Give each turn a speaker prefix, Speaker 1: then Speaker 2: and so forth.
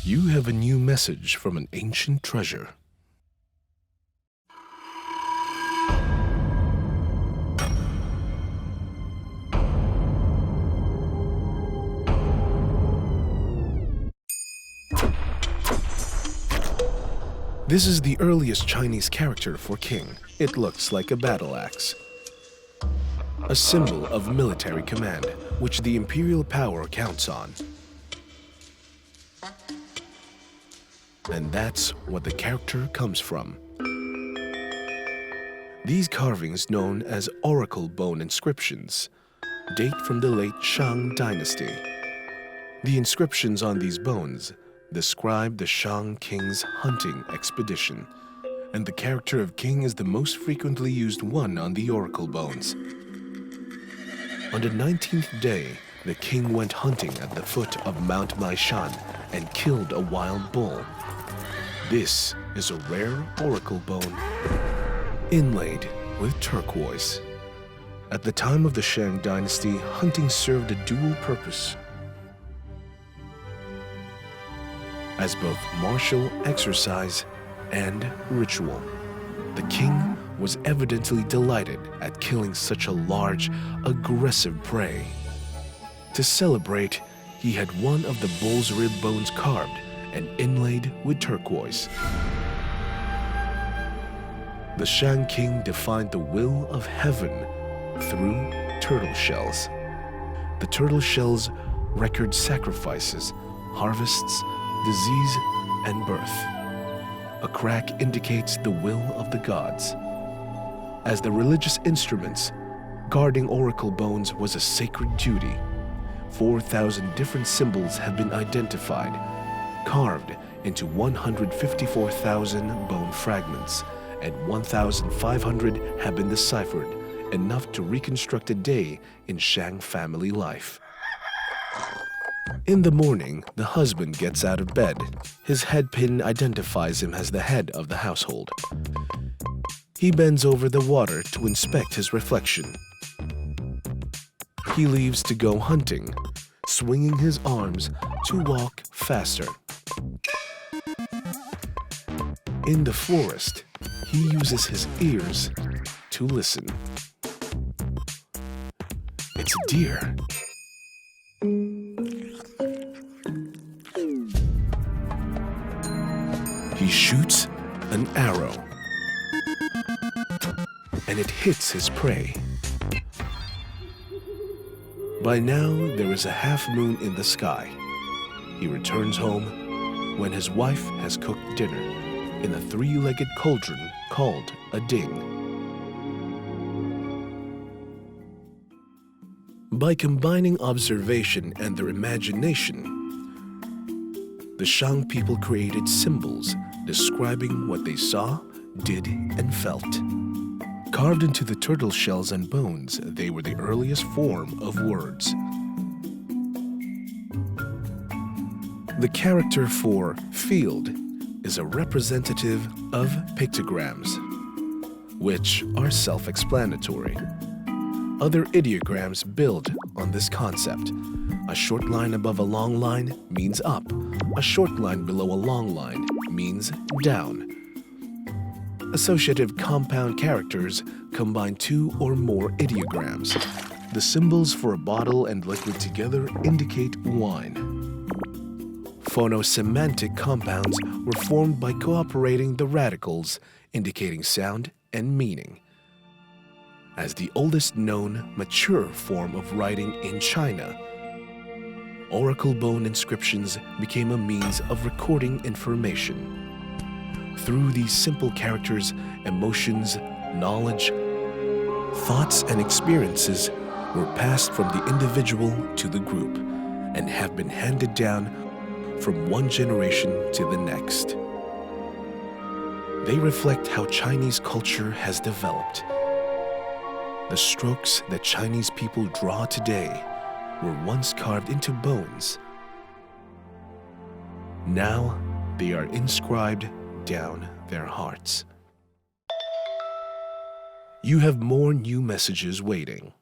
Speaker 1: You have a new message from an ancient treasure. This is the earliest Chinese character for king. It looks like a battle axe, a symbol of military command, which the imperial power counts on. And that's what the character comes from. These carvings, known as oracle bone inscriptions, date from the late Shang dynasty. The inscriptions on these bones describe the Shang king's hunting expedition, and the character of king is the most frequently used one on the oracle bones. On the 19th day, the king went hunting at the foot of Mount Maishan and killed a wild bull. This is a rare oracle bone inlaid with turquoise. At the time of the Shang dynasty, hunting served a dual purpose as both martial exercise and ritual. The king was evidently delighted at killing such a large, aggressive prey. To celebrate, he had one of the bull's rib bones carved and inlaid with turquoise. The Shang king defined the will of heaven through turtle shells. The turtle shells record sacrifices, harvests, disease, and birth. A crack indicates the will of the gods. As the religious instruments, guarding oracle bones was a sacred duty. 4,000 different symbols have been identified, carved into 154,000 bone fragments, and 1,500 have been deciphered, enough to reconstruct a day in Shang family life. In the morning, the husband gets out of bed. His headpin identifies him as the head of the household. He bends over the water to inspect his reflection. He leaves to go hunting, swinging his arms to walk faster. In the forest, he uses his ears to listen. It's a deer. He shoots an arrow, and it hits his prey. By now, there is a half moon in the sky. He returns home when his wife has cooked dinner in a three-legged cauldron called a ding. By combining observation and their imagination, the Shang people created symbols describing what they saw, did, and felt. Carved into the turtle shells and bones, they were the earliest form of words. The character for field is a representative of pictograms, which are self-explanatory. Other ideograms build on this concept. A short line above a long line means up. A short line below a long line means down. Associative compound characters combine two or more ideograms. The symbols for a bottle and liquid together indicate wine. Phonosemantic compounds were formed by cooperating the radicals, indicating sound and meaning. As the oldest known mature form of writing in China, oracle bone inscriptions became a means of recording information. Through these simple characters, emotions, knowledge, thoughts, and experiences were passed from the individual to the group and have been handed down from one generation to the next. They reflect how Chinese culture has developed. The strokes that Chinese people draw today were once carved into bones. Now they are inscribed down their hearts. You have more new messages waiting.